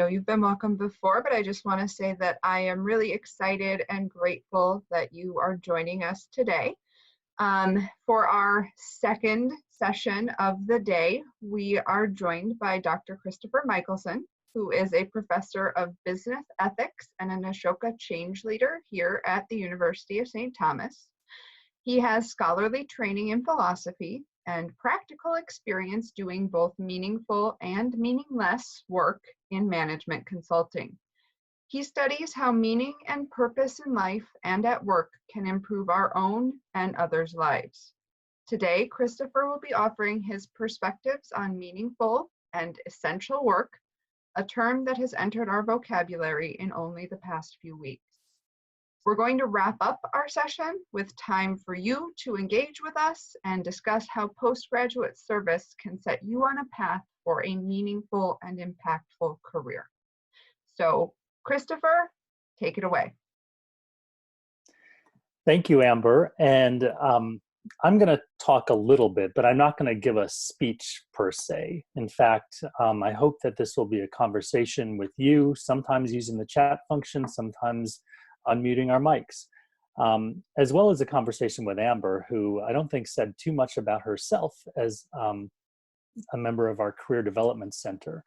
know you've been welcome before, but I just want to say that I am really excited and grateful that you are joining us today. For our second session of the day, we are joined by Dr. Christopher Michaelson, who is a professor of business ethics and an Ashoka change leader here at the University of St. Thomas. He has scholarly training in philosophy and practical experience doing both meaningful and meaningless work in management consulting. He studies how meaning and purpose in life and at work can improve our own and others' lives. Today, Christopher will be offering his perspectives on meaningful and essential work, a term that has entered our vocabulary in only the past few weeks. We're going to wrap up our session with time for you to engage with us and discuss how postgraduate service can set you on a path for a meaningful and impactful career. So, Christopher, take it away. Thank you, Amber. And I'm going to talk a little bit, but I'm not going to give a speech per se. In fact, I hope that this will be a conversation with you, sometimes using the chat function, sometimes unmuting our mics, as well as a conversation with Amber, who I don't think said too much about herself as a member of our Career Development Center.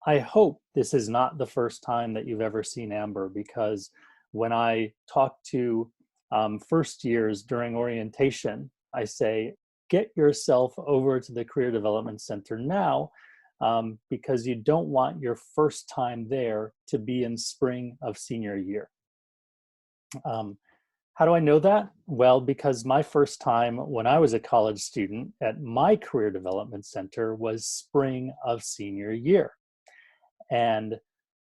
I hope this is not the first time that you've ever seen Amber, because when I talk to first years during orientation, I say, get yourself over to the Career Development Center now, because you don't want your first time there to be in spring of senior year. How do I know that? Well, because my first time when I was a college student at my Career Development Center was spring of senior year. And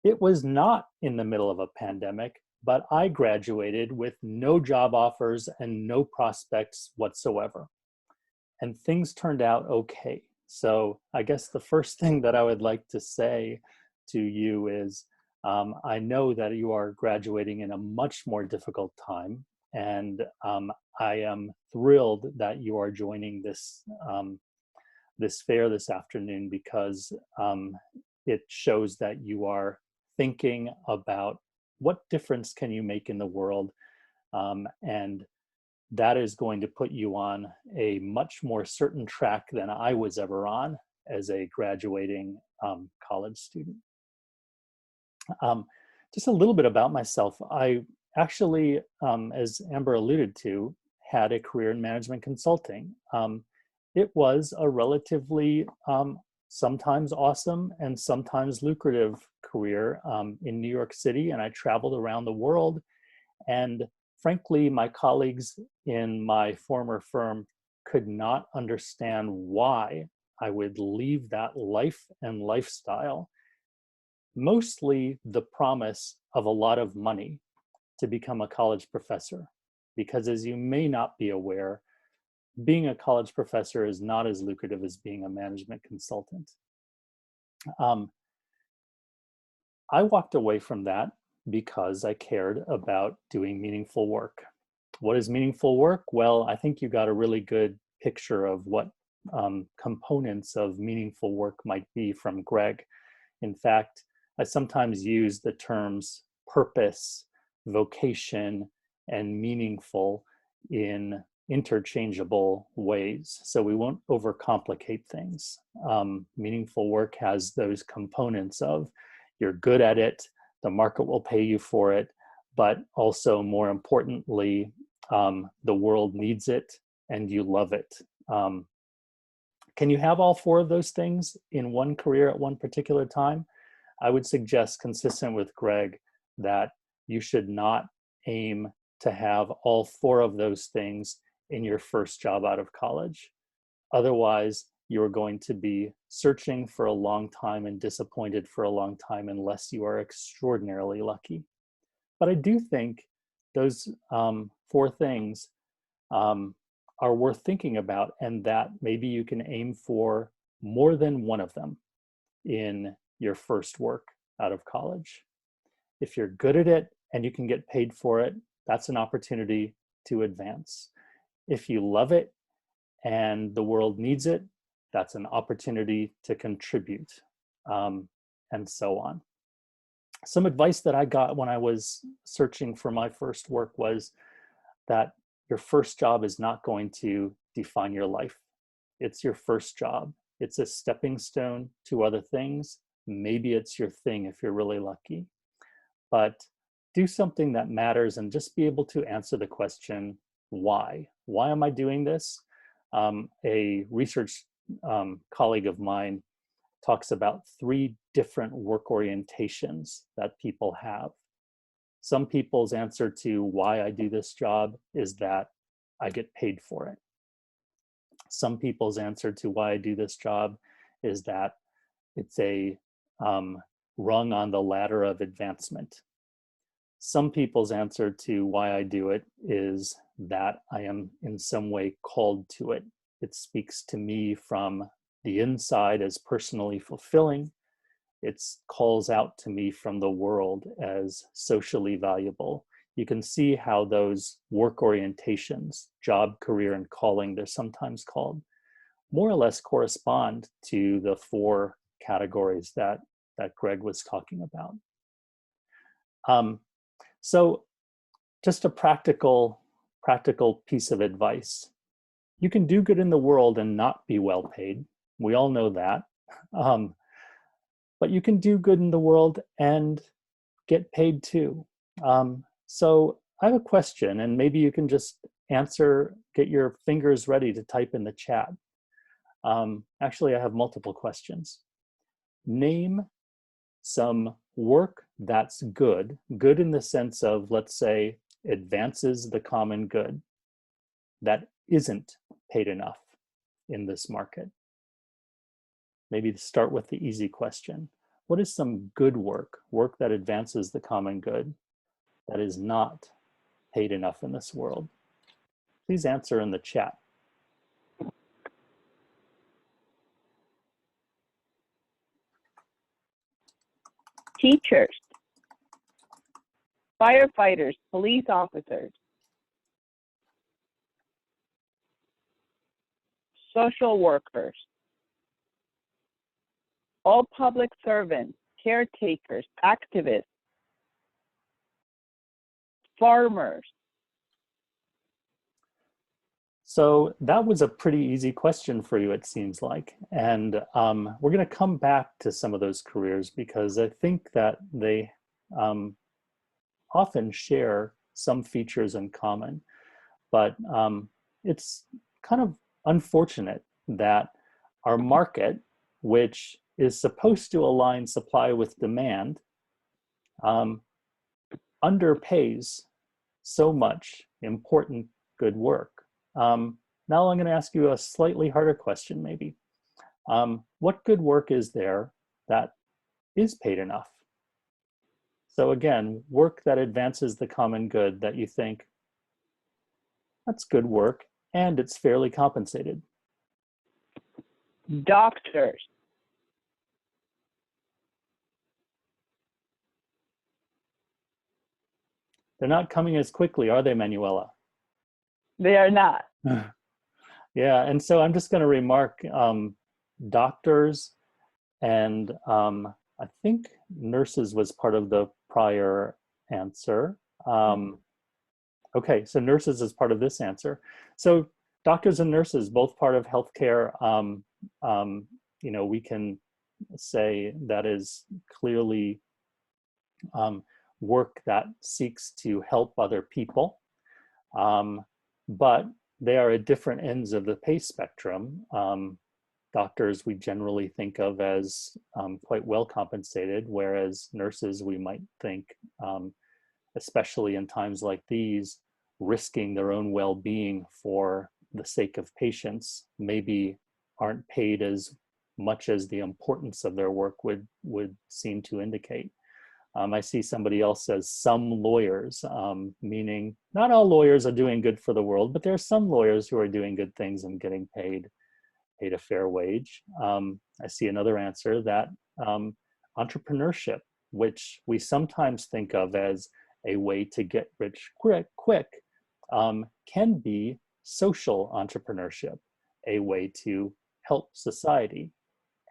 it was not in the middle of a pandemic, but I graduated with no job offers and no prospects whatsoever. And things turned out okay. So I guess the first thing that I would like to say to you is, I know that you are graduating in a much more difficult time, and I am thrilled that you are joining this this fair this afternoon, because it shows that you are thinking about what difference can you make in the world, and that is going to put you on a much more certain track than I was ever on as a graduating college student. Just a little bit about myself. I actually, as Amber alluded to, had a career in management consulting. It was a relatively sometimes awesome and sometimes lucrative career in New York City, and I traveled around the world. And frankly, my colleagues in my former firm could not understand why I would leave that life and lifestyle, mostly the promise of a lot of money, to become a college professor. Because as you may not be aware, being a college professor is not as lucrative as being a management consultant. I walked away from that because I cared about doing meaningful work. What is meaningful work? Well, I think you got a really good picture of what components of meaningful work might be from Greg. In fact, I sometimes use the terms purpose, vocation, and meaningful in interchangeable ways, so we won't overcomplicate things. Meaningful work has those components of you're good at it, the market will pay you for it, but also more importantly, the world needs it and you love it. Can you have all four of those things in one career at one particular time? I would suggest, consistent with Greg, that you should not aim to have all four of those things in your first job out of college. Otherwise, you're going to be searching for a long time and disappointed for a long time unless you are extraordinarily lucky. But I do think those four things are worth thinking about, and that maybe you can aim for more than one of them in your first work out of college. If you're good at it and you can get paid for it, that's an opportunity to advance. If you love it and the world needs it, that's an opportunity to contribute. and so on. Some advice that I got when I was searching for my first work was that your first job is not going to define your life. It's your first job. It's a stepping stone to other things. Maybe it's your thing if you're really lucky. But do something that matters and just be able to answer the question, why? Why am I doing this? A research colleague of mine talks about 3 different work orientations that people have. Some people's answer to why I do this job is that I get paid for it. Some people's answer to why I do this job is that it's a rung on the ladder of advancement. Some people's answer to why I do it is that I am in some way called to it. It speaks to me from the inside as personally fulfilling. It calls out to me from the world as socially valuable. You can see how those work orientations, job, career, and calling, they're sometimes called, more or less correspond to the 4 categories that Greg was talking about. So just a practical piece of advice. You can do good in the world and not be well paid. We all know that. But you can do good in the world and get paid too. So I have a question, and maybe you can just answer, get your fingers ready to type in the chat. Actually, I have multiple questions. Name some work that's good in the sense of, let's say, advances the common good, that isn't paid enough in this market. Maybe to start with the easy question. What is some good work that advances the common good, that is not paid enough in this world? Please answer in the chat. Teachers, firefighters, police officers, social workers, all public servants, caretakers, activists, farmers. So that was a pretty easy question for you, it seems like. And we're going to come back to some of those careers because I think that they often share some features in common. But it's kind of unfortunate that our market, which is supposed to align supply with demand, underpays so much important good work. Now I'm going to ask you a slightly harder question, maybe. What good work is there that is paid enough? So again, work that advances the common good that you think, that's good work, and it's fairly compensated. Doctors. They're not coming as quickly, are they, Manuela? They are not. Yeah, and so I'm just going to remark doctors and I think nurses was part of the prior answer. Okay, so nurses is part of this answer. So doctors and nurses, both part of healthcare, you know, we can say that is clearly work that seeks to help other people. But they are at different ends of the pay spectrum. Doctors we generally think of as quite well compensated, whereas nurses we might think, especially in times like these, risking their own well-being for the sake of patients, maybe aren't paid as much as the importance of their work would seem to indicate. I see somebody else says some lawyers, meaning not all lawyers are doing good for the world, but there are some lawyers who are doing good things and getting paid a fair wage. I see another answer that entrepreneurship, which we sometimes think of as a way to get rich quick, can be social entrepreneurship, a way to help society.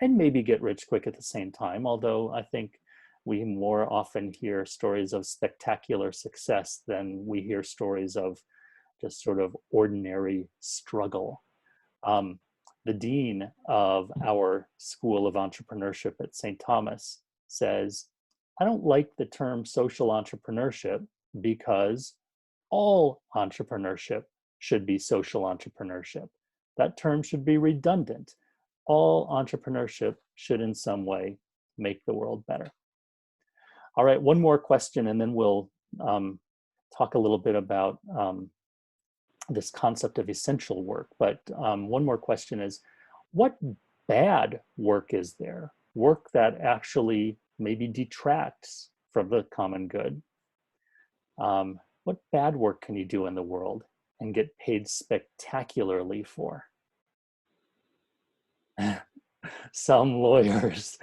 and maybe get rich quick at the same time, although I think we more often hear stories of spectacular success than we hear stories of just sort of ordinary struggle. The dean of our School of Entrepreneurship at St. Thomas says, I don't like the term social entrepreneurship because all entrepreneurship should be social entrepreneurship. That term should be redundant. All entrepreneurship should in some way make the world better. All right, one more question, and then we'll talk a little bit about this concept of essential work. But one more question is, what bad work is there? Work that actually maybe detracts from the common good? What bad work can you do in the world and get paid spectacularly for? Some lawyers.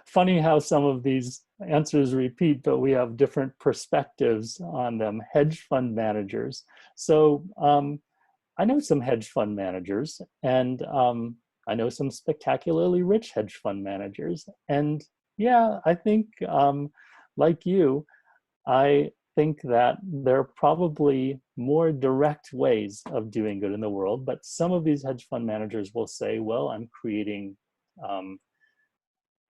Funny how some of these answers repeat, but we have different perspectives on them. Hedge fund managers. So I know some hedge fund managers, and I know some spectacularly rich hedge fund managers. And yeah, I think like you, I think that there are probably more direct ways of doing good in the world, but some of these hedge fund managers will say, well, I'm creating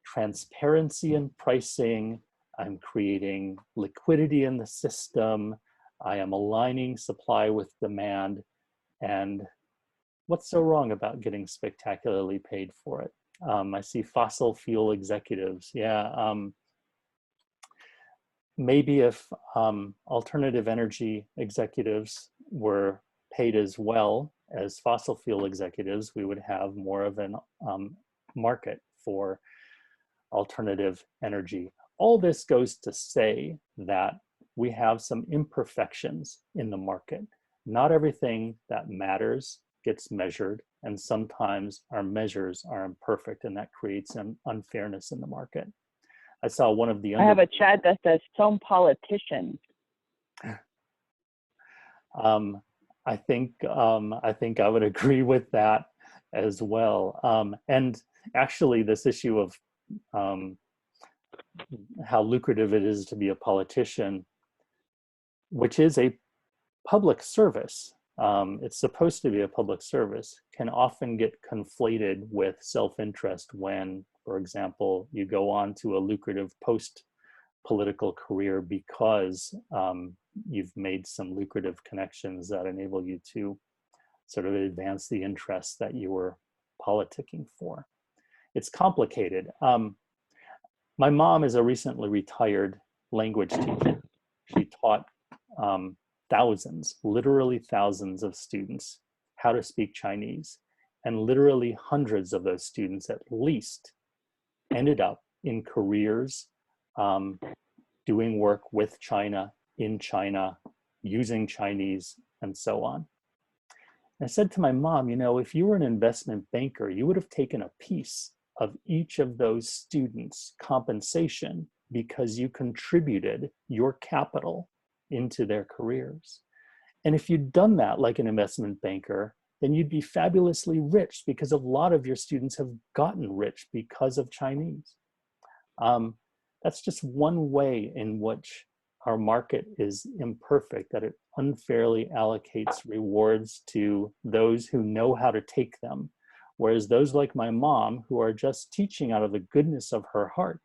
transparency in pricing, I'm creating liquidity in the system, I am aligning supply with demand, and what's so wrong about getting spectacularly paid for it? I see fossil fuel executives, yeah. Maybe if alternative energy executives were paid as well as fossil fuel executives, we would have more of an market for alternative energy. All this goes to say that we have some imperfections in the market. Not everything that matters gets measured, and sometimes our measures are imperfect, and that creates an unfairness in the market. I saw one of the— I have a chat that says some politicians. I think I would agree with that as well. And actually, this issue of how lucrative it is to be a politician, which is a public service, it's supposed to be a public service, can often get conflated with self-interest when, for example, you go on to a lucrative post-political career because you've made some lucrative connections that enable you to sort of advance the interests that you were politicking for. It's complicated. My mom is a recently retired language teacher. She taught thousands, literally thousands of students how to speak Chinese. And literally hundreds of those students at least ended up in careers doing work with China, in China, using Chinese, and so on. And I said to my mom, you know, if you were an investment banker, you would have taken a piece of each of those students' compensation because you contributed your capital into their careers. And if you'd done that like an investment banker, then you'd be fabulously rich because a lot of your students have gotten rich because of Chinese. That's just one way in which our market is imperfect, that it unfairly allocates rewards to those who know how to take them, whereas those like my mom, who are just teaching out of the goodness of her heart,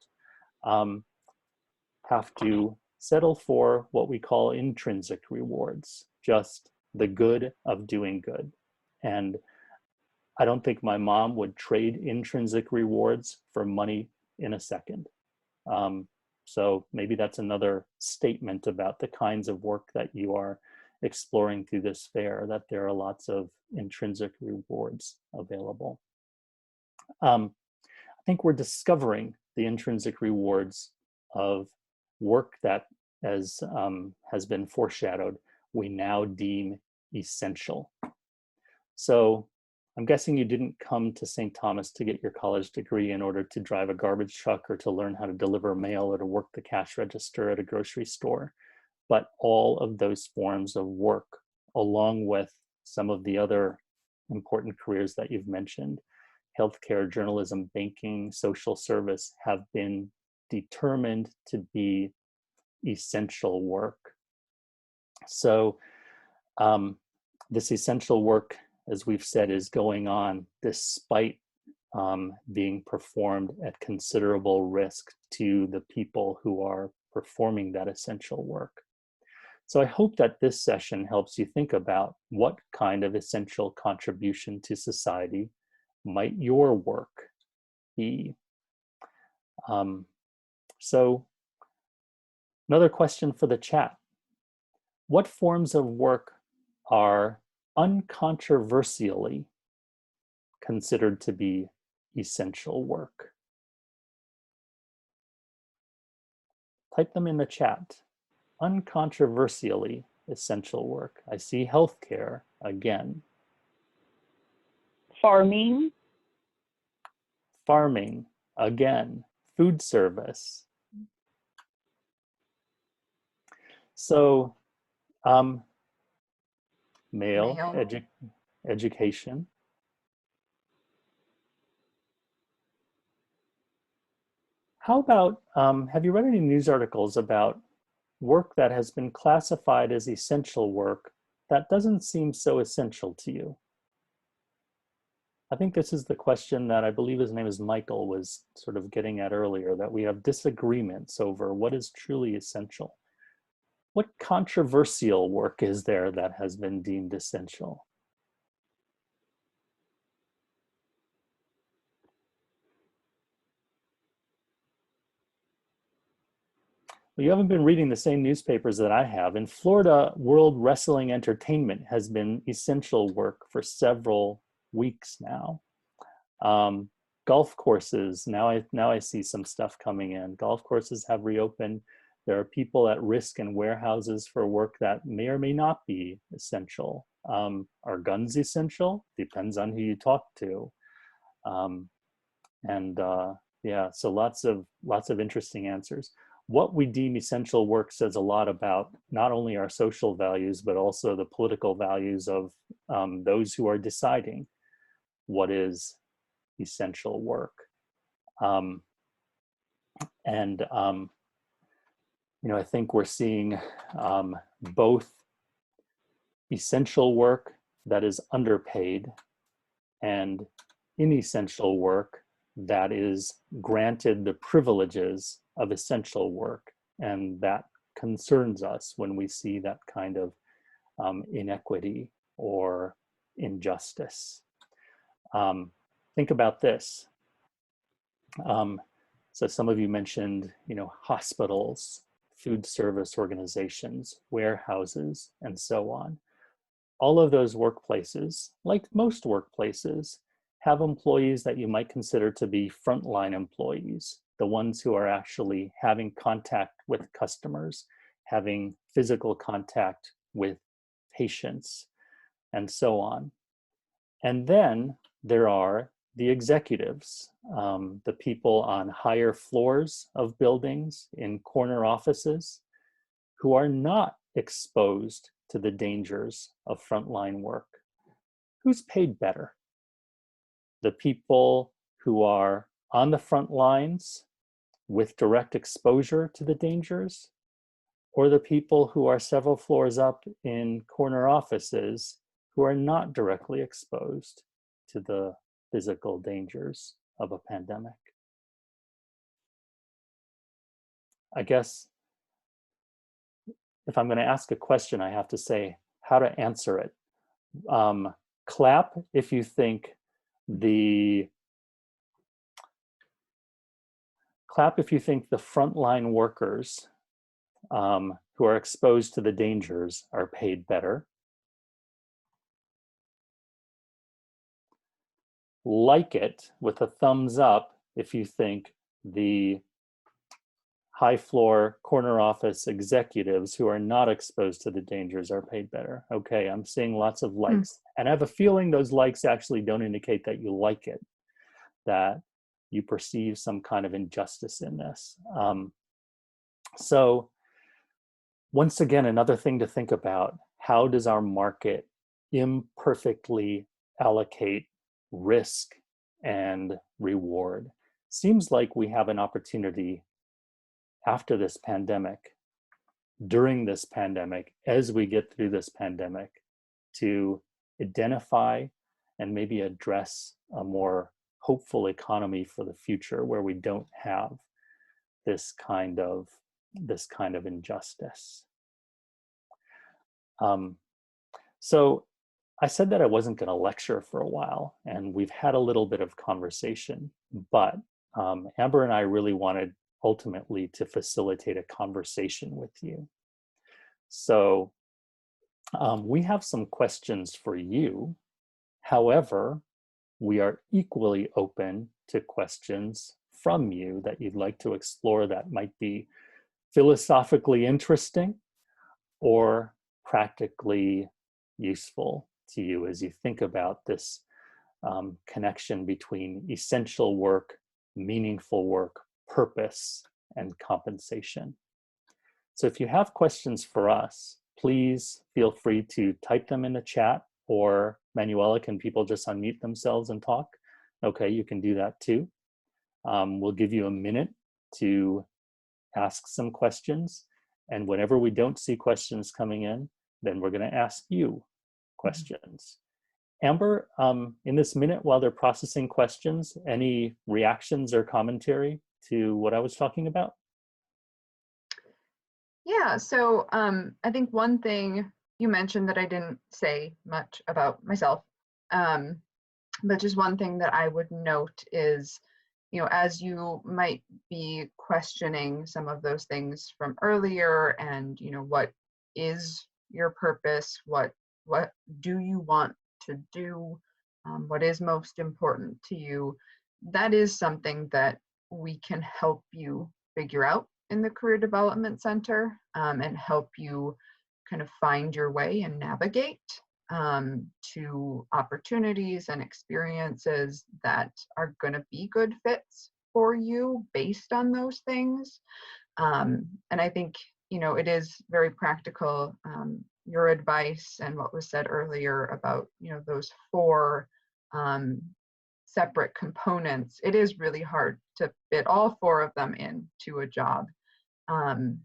have to settle for what we call intrinsic rewards, just the good of doing good. And I don't think my mom would trade intrinsic rewards for money in a second. So maybe that's another statement about the kinds of work that you are exploring through this fair, that there are lots of intrinsic rewards available. I think we're discovering the intrinsic rewards of work that, as has been foreshadowed, we now deem essential. So I'm guessing you didn't come to St. Thomas to get your college degree in order to drive a garbage truck or to learn how to deliver mail or to work the cash register at a grocery store. But all of those forms of work, along with some of the other important careers that you've mentioned, healthcare, journalism, banking, social service have been determined to be essential work. So this essential work, as we've said, is going on despite being performed at considerable risk to the people who are performing that essential work. So I hope that this session helps you think about what kind of essential contribution to society might your work be. So another question for the chat. What forms of work are uncontroversially considered to be essential work? Type them in the chat. Uncontroversially essential work. I see healthcare again. Farming. Farming again. Food service. So male. Education. How about, have you read any news articles about work that has been classified as essential work that doesn't seem so essential to you? I think this is the question that I believe his name is Michael was sort of getting at earlier, that we have disagreements over what is truly essential. What controversial work is there that has been deemed essential? Well, you haven't been reading the same newspapers that I have. In Florida, World Wrestling Entertainment has been essential work for several weeks now. Golf courses, now I see some stuff coming in. Golf courses have reopened. There are people at risk in warehouses for work that may or may not be essential. Are guns essential? Depends on who you talk to. Yeah, so lots of interesting answers. What we deem essential work says a lot about not only our social values, but also the political values of those who are deciding what is essential work. I think we're seeing both essential work that is underpaid and inessential work that is granted the privileges of essential work. And that concerns us when we see that kind of inequity or injustice. Think about this. So some of you mentioned, hospitals, food service organizations, warehouses, and so on. All of those workplaces, like most workplaces, have employees that you might consider to be frontline employees, the ones who are actually having contact with customers, having physical contact with patients, and so on. And then there are the executives, the people on higher floors of buildings, in corner offices, who are not exposed to the dangers of frontline work. Who's paid better? The people who are on the front lines with direct exposure to the dangers, or the people who are several floors up in corner offices who are not directly exposed to the physical dangers of a pandemic? I guess if I'm going to ask a question, I have to say how to answer it. Clap if you think the frontline workers who are exposed to the dangers are paid better. Like it with a thumbs up if you think the high floor corner office executives who are not exposed to the dangers are paid better. Okay, I'm seeing lots of likes. And I have a feeling those likes actually don't indicate that you like it, that you perceive some kind of injustice in this. So once again, another thing to think about: how does our market imperfectly allocate risk and reward. Seems like we have an opportunity after this pandemic, during this pandemic, as we get through this pandemic, to identify and maybe address a more hopeful economy for the future where we don't have this kind of injustice. So I said that I wasn't going to lecture for a while, and we've had a little bit of conversation, but Amber and I really wanted ultimately to facilitate a conversation with you. So we have some questions for you. However, we are equally open to questions from you that you'd like to explore that might be philosophically interesting or practically useful to you as you think about this connection between essential work, meaningful work, purpose, and compensation. So if you have questions for us, please feel free to type them in the chat, or Manuela, can people just unmute themselves and talk? Okay, you can do that too. We'll give you a minute to ask some questions, and whenever we don't see questions coming in, then we're going to ask you questions. Amber, in this minute while they're processing questions, any reactions or commentary to what I was talking about? Yeah, so I think one thing you mentioned that I didn't say much about myself, but just one thing that I would note is, as you might be questioning some of those things from earlier, and what is your purpose, what do you want to do, what is most important to you, that is something that we can help you figure out in the Career Development Center, and help you kind of find your way and navigate to opportunities and experiences that are going to be good fits for you based on those things. And I think, it is very practical, your advice and what was said earlier about, those 4 separate components. It is really hard to fit all 4 of them into a job. And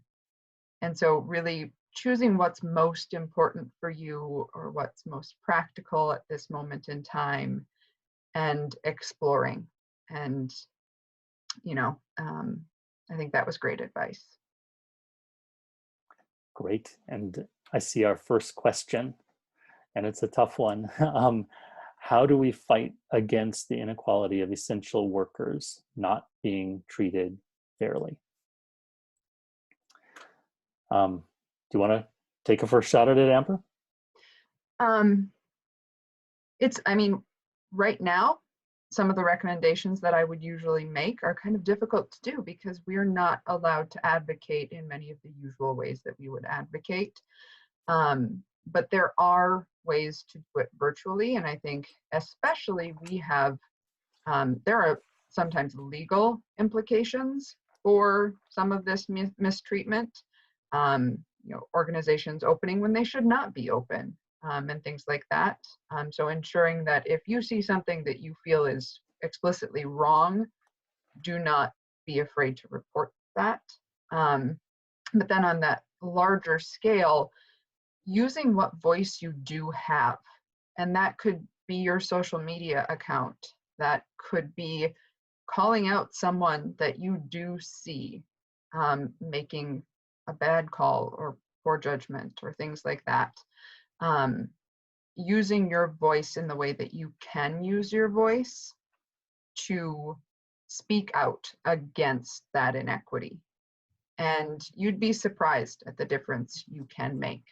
so really choosing what's most important for you, or what's most practical at this moment in time, and exploring. And, I think that was great advice. Great. And I see our first question, and it's a tough one. How do we fight against the inequality of essential workers not being treated fairly? Do you want to take a first shot at it, Amber? Right now, some of the recommendations that I would usually make are kind of difficult to do because we're not allowed to advocate in many of the usual ways that we would advocate. But there are ways to do it virtually, and I think especially we have, there are sometimes legal implications for some of this mistreatment. Organizations opening when they should not be open, and things like that. So ensuring that if you see something that you feel is explicitly wrong, do not be afraid to report that. But then on that larger scale, using what voice you do have, and that could be your social media account, that could be calling out someone that you do see making a bad call or poor judgment or things like that. Using your voice in the way that you can use your voice to speak out against that inequity. And you'd be surprised at the difference you can make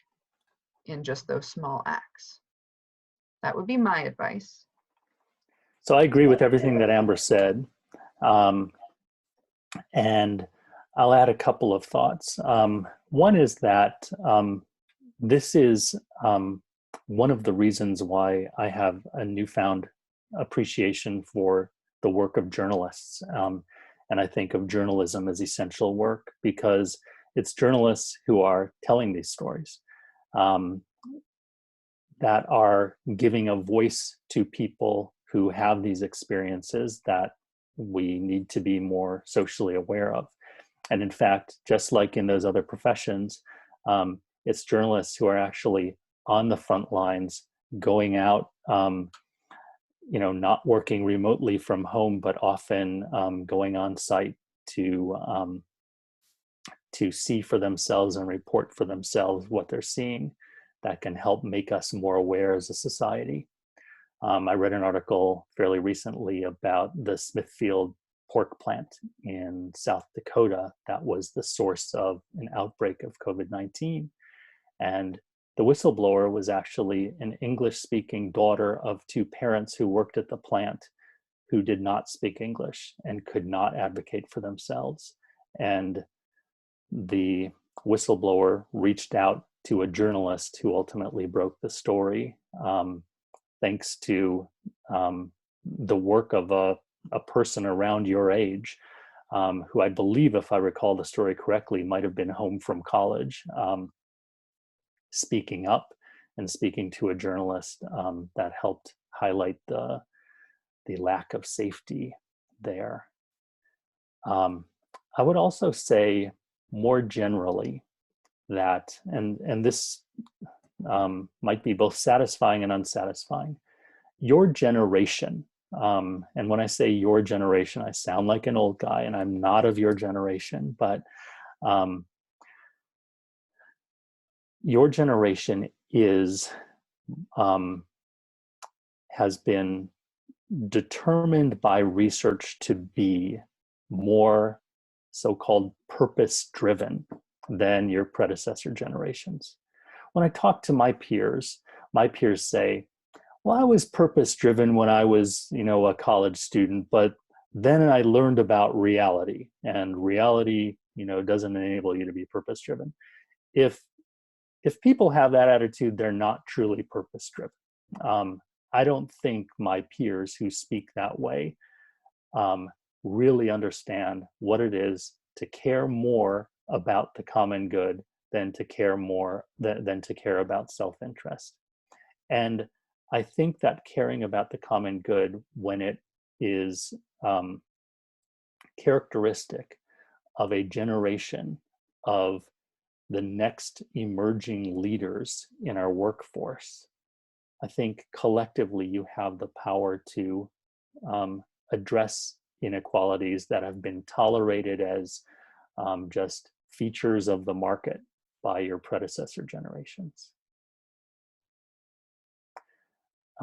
in just those small acts. That would be my advice. So I agree with everything that Amber said. And I'll add a couple of thoughts. One is that this is one of the reasons why I have a newfound appreciation for the work of journalists. And I think of journalism as essential work because it's journalists who are telling these stories, that are giving a voice to people who have these experiences that we need to be more socially aware of. And in fact, just like in those other professions, it's journalists who are actually on the front lines, going out, not working remotely from home, but often going on site to see for themselves and report for themselves what they're seeing, that can help make us more aware as a society. I read an article fairly recently about the Smithfield pork plant in South Dakota that was the source of an outbreak of COVID-19. And the whistleblower was actually an English-speaking daughter of two parents who worked at the plant who did not speak English and could not advocate for themselves. And the whistleblower reached out to a journalist who ultimately broke the story, thanks to the work of a person around your age, who I believe, if I recall the story correctly, might have been home from college, speaking up and speaking to a journalist that helped highlight the lack of safety there. I would also say more generally that, and this might be both satisfying and unsatisfying, your generation, and when I say your generation, I sound like an old guy, and I'm not of your generation, but your generation has been determined by research to be more so-called purpose-driven than your predecessor generations. When I talk to my peers say, well, I was purpose-driven when I was, a college student, but then I learned about reality, and reality, doesn't enable you to be purpose-driven. If people have that attitude, they're not truly purpose-driven. I don't think my peers who speak that way really understand what it is to care more about the common good than to care about self-interest. And I think that caring about the common good, when it is characteristic of a generation of the next emerging leaders in our workforce, I think collectively you have the power to address inequalities that have been tolerated as just features of the market by your predecessor generations.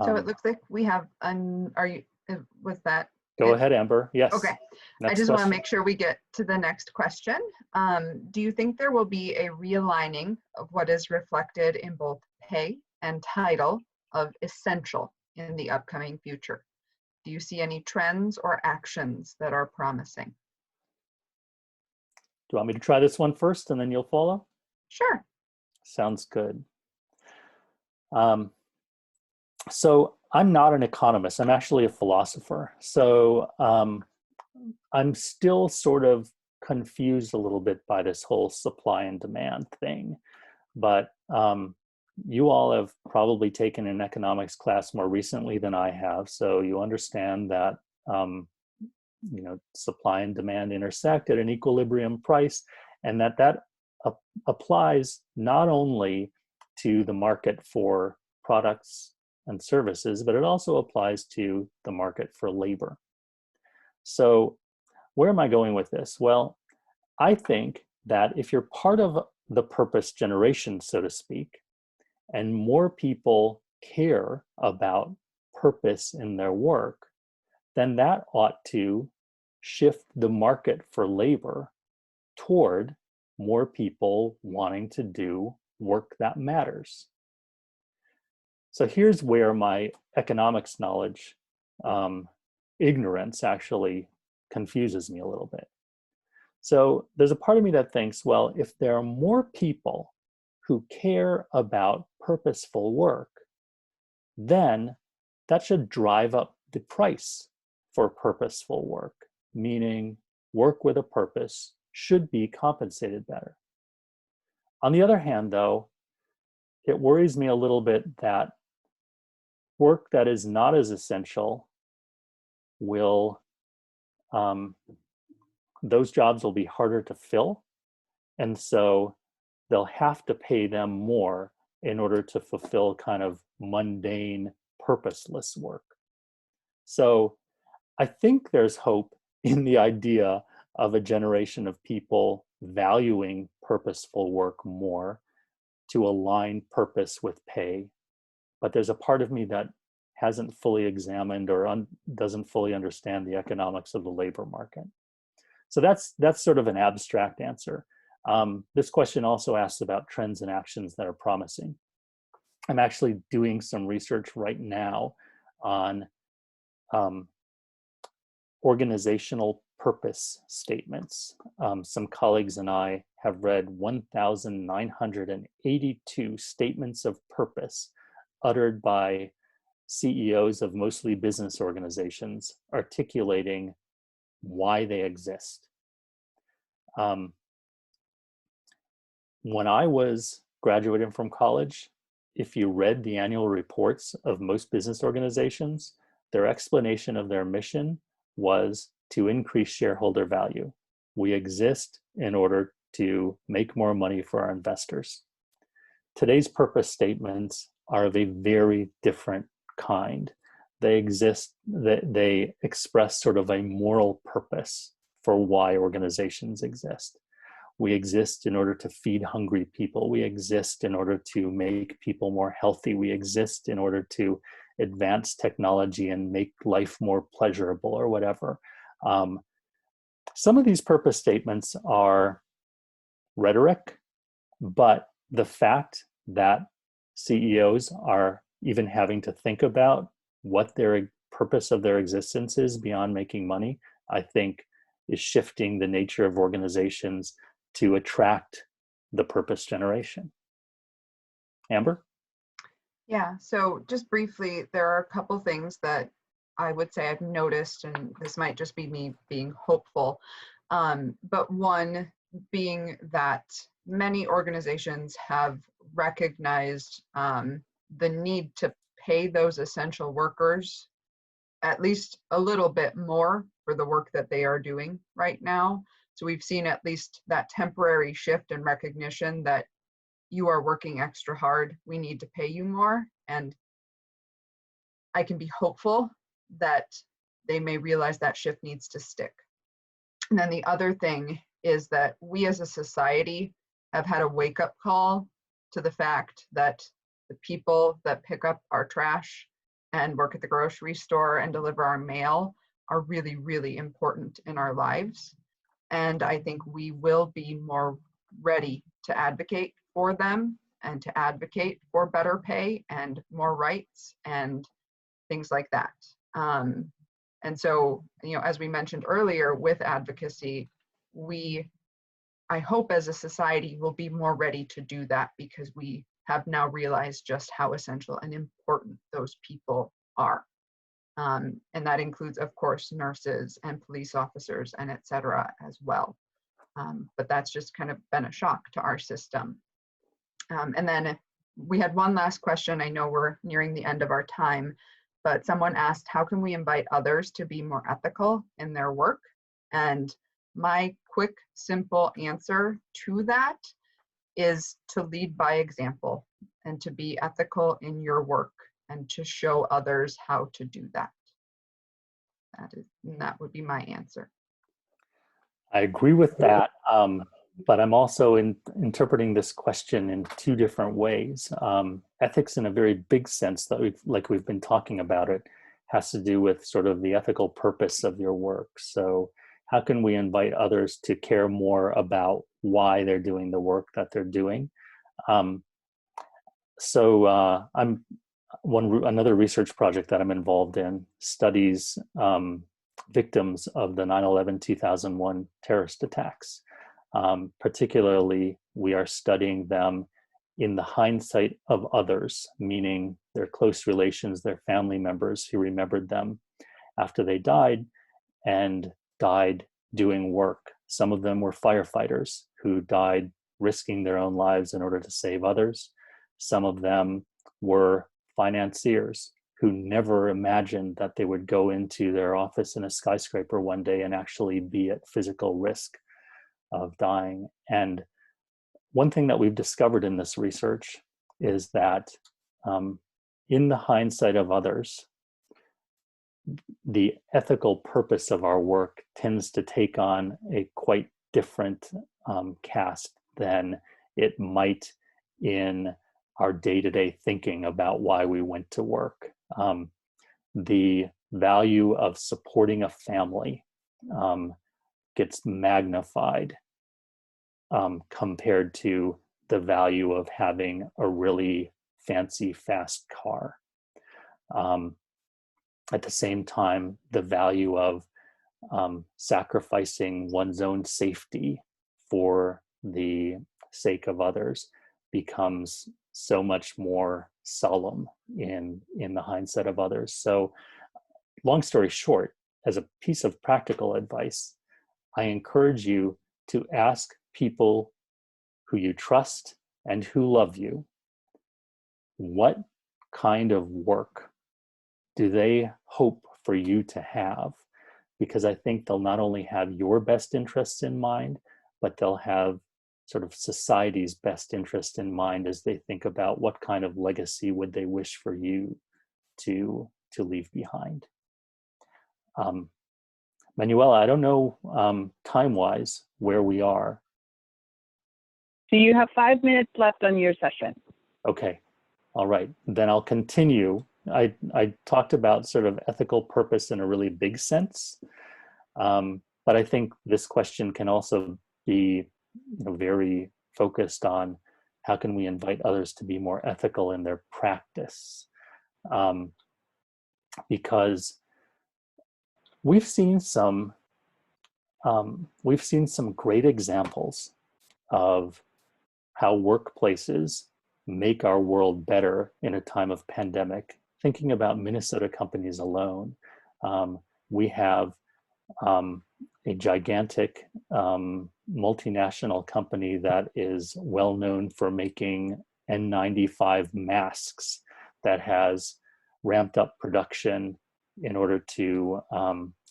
So it looks like we have, was that? Go ahead, Amber. Yes. Okay. Next I just question. want to make sure we get to the next question. Do you think there will be a realigning of what is reflected in both pay and title of essential in the upcoming future? Do you see any trends or actions that are promising? Do you want me to try this one first and then you'll follow? Sure. Sounds good. So I'm not an economist. I'm actually a philosopher. So I'm still sort of confused a little bit by this whole supply and demand thing. But you all have probably taken an economics class more recently than I have. So you understand that supply and demand intersect at an equilibrium price, and that applies not only to the market for products and services, but it also applies to the market for labor. So where am I going with this? Well, I think that if you're part of the purpose generation, so to speak, and more people care about purpose in their work, then that ought to shift the market for labor toward more people wanting to do work that matters. So here's where my economics knowledge, ignorance actually confuses me a little bit. So there's a part of me that thinks, well, if there are more people who care about purposeful work, then that should drive up the price for purposeful work, meaning work with a purpose should be compensated better. On the other hand, though, it worries me a little bit that work that is not as essential will, those jobs will be harder to fill. And so they'll have to pay them more in order to fulfill kind of mundane, purposeless work. So I think there's hope in the idea of a generation of people valuing purposeful work more to align purpose with pay. But there's a part of me that hasn't fully examined or doesn't fully understand the economics of the labor market. So that's sort of an abstract answer. This question also asks about trends and actions that are promising. I'm actually doing some research right now on organizational purpose statements. Some colleagues and I have read 1,982 statements of purpose uttered by CEOs of mostly business organizations articulating why they exist. When I was graduating from college, if you read the annual reports of most business organizations, their explanation of their mission was to increase shareholder value. We exist in order to make more money for our investors. Today's purpose statements are of a very different kind. They express sort of a moral purpose for why organizations exist. We exist in order to feed hungry people. We exist in order to make people more healthy. We exist in order to advance technology and make life more pleasurable or whatever. Some of these purpose statements are rhetoric, but the fact that CEOs are even having to think about what their purpose of their existence is beyond making money, I think is shifting the nature of organizations to attract the purpose generation. Amber? Yeah, so just briefly, there are a couple things that I would say I've noticed, and this might just be me being hopeful, but one being that many organizations have recognized the need to pay those essential workers at least a little bit more for the work that they are doing right now. So we've seen at least that temporary shift in recognition that you are working extra hard, we need to pay you more. And I can be hopeful that they may realize that shift needs to stick. And then the other thing is that we as a society have had a wake-up call to the fact that the people that pick up our trash and work at the grocery store and deliver our mail are really, really important in our lives. And I think we will be more ready to advocate for them and to advocate for better pay and more rights and things like that. And so, as we mentioned earlier with advocacy, I hope as a society will be more ready to do that because we have now realized just how essential and important those people are. And that includes, of course, nurses and police officers and et cetera as well. But that's just kind of been a shock to our system. And then we had one last question. I know we're nearing the end of our time, but someone asked, how can we invite others to be more ethical in their work? And my quick, simple answer to that is to lead by example and to be ethical in your work and to show others how to do that. That would be my answer. I agree with that, but I'm also interpreting this question in two different ways. Ethics, in a very big sense, that we've been talking about it, has to do with sort of the ethical purpose of your work. So, how can we invite others to care more about why they're doing the work that they're doing? Another research project that I'm involved in studies victims of the 9/11/2001 terrorist attacks. Particularly, we are studying them in the hindsight of others, meaning their close relations, their family members who remembered them after they died and died doing work. Some of them were firefighters who died risking their own lives in order to save others. Some of them were financiers who never imagined that they would go into their office in a skyscraper one day and actually be at physical risk of dying. And one thing that we've discovered in this research is that in the hindsight of others, the ethical purpose of our work tends to take on a quite different cast than it might in our day-to-day thinking about why we went to work. The value of supporting a family gets magnified compared to the value of having a really fancy, fast car. At the same time, the value of sacrificing one's own safety for the sake of others becomes so much more solemn in the hindsight of others. So, long story short, as a piece of practical advice, I encourage you to ask people who you trust and who love you, what kind of work do they hope for you to have? Because I think they'll not only have your best interests in mind, but they'll have sort of society's best interest in mind as they think about what kind of legacy would they wish for you to leave behind. Manuela, I don't know time-wise where we are. So you have 5 minutes left on your session. Okay, all right, then I'll continue. I talked about sort of ethical purpose in a really big sense, but I think this question can also be very focused on how can we invite others to be more ethical in their practice, because we've seen some great examples of how workplaces make our world better in a time of pandemic. Thinking about Minnesota companies alone, we have a gigantic multinational company that is well known for making N95 masks that has ramped up production in order to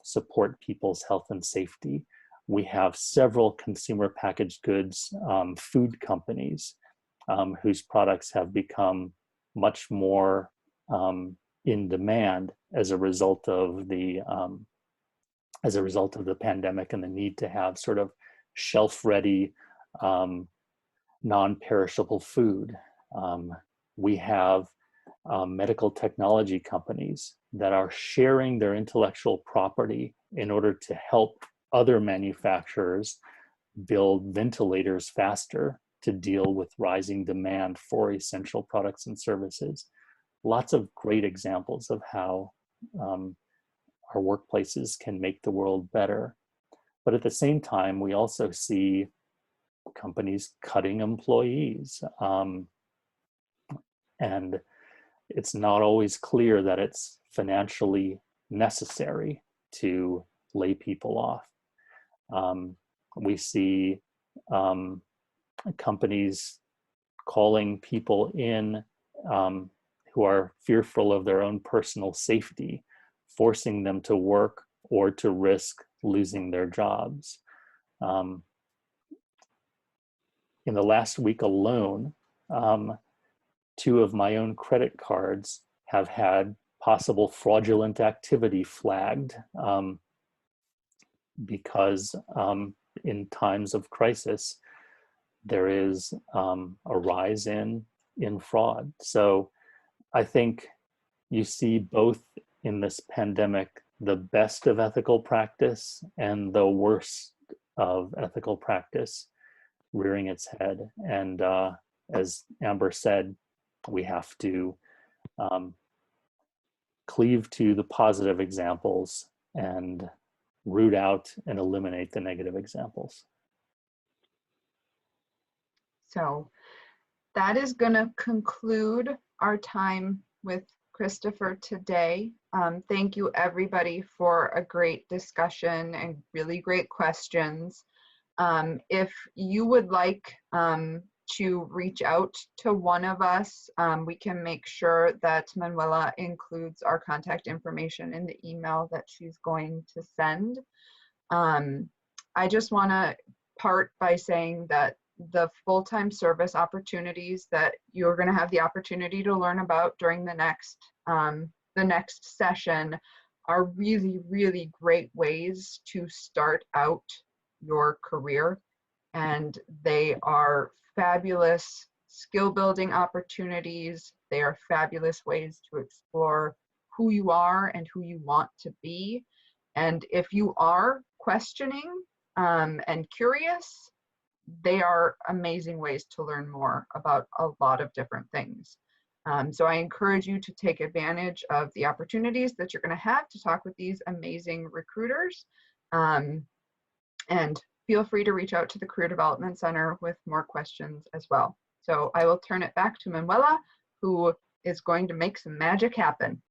support people's health and safety. We have several consumer packaged goods food companies whose products have become much more in demand as a result of the pandemic and the need to have sort of shelf-ready, non-perishable food. We have medical technology companies that are sharing their intellectual property in order to help other manufacturers build ventilators faster to deal with rising demand for essential products and services. Lots of great examples of how our workplaces can make the world better. But at the same time, we also see companies cutting employees. And it's not always clear that it's financially necessary to lay people off. We see companies calling people in who are fearful of their own personal safety, forcing them to work or to risk losing their jobs. In the last week alone, 2 of my own credit cards have had possible fraudulent activity flagged because in times of crisis, there is a rise in fraud. So I think you see both in this pandemic the best of ethical practice and the worst of ethical practice rearing its head. And as Amber said, we have to cleave to the positive examples and root out and eliminate the negative examples. So that is going to conclude our time with Christopher today. Thank you everybody for a great discussion and really great questions. If you would like to reach out to one of us, we can make sure that Manuela includes our contact information in the email that she's going to send. I just want to part by saying that the full-time service opportunities that you're going to have the opportunity to learn about during the next session are really, really great ways to start out your career. And they are fabulous skill building opportunities. They are fabulous ways to explore who you are and who you want to be. And if you are questioning and curious, they are amazing ways to learn more about a lot of different things. So I encourage you to take advantage of the opportunities that you're going to have to talk with these amazing recruiters. And feel free to reach out to the Career Development Center with more questions as well. So I will turn it back to Manuela, who is going to make some magic happen.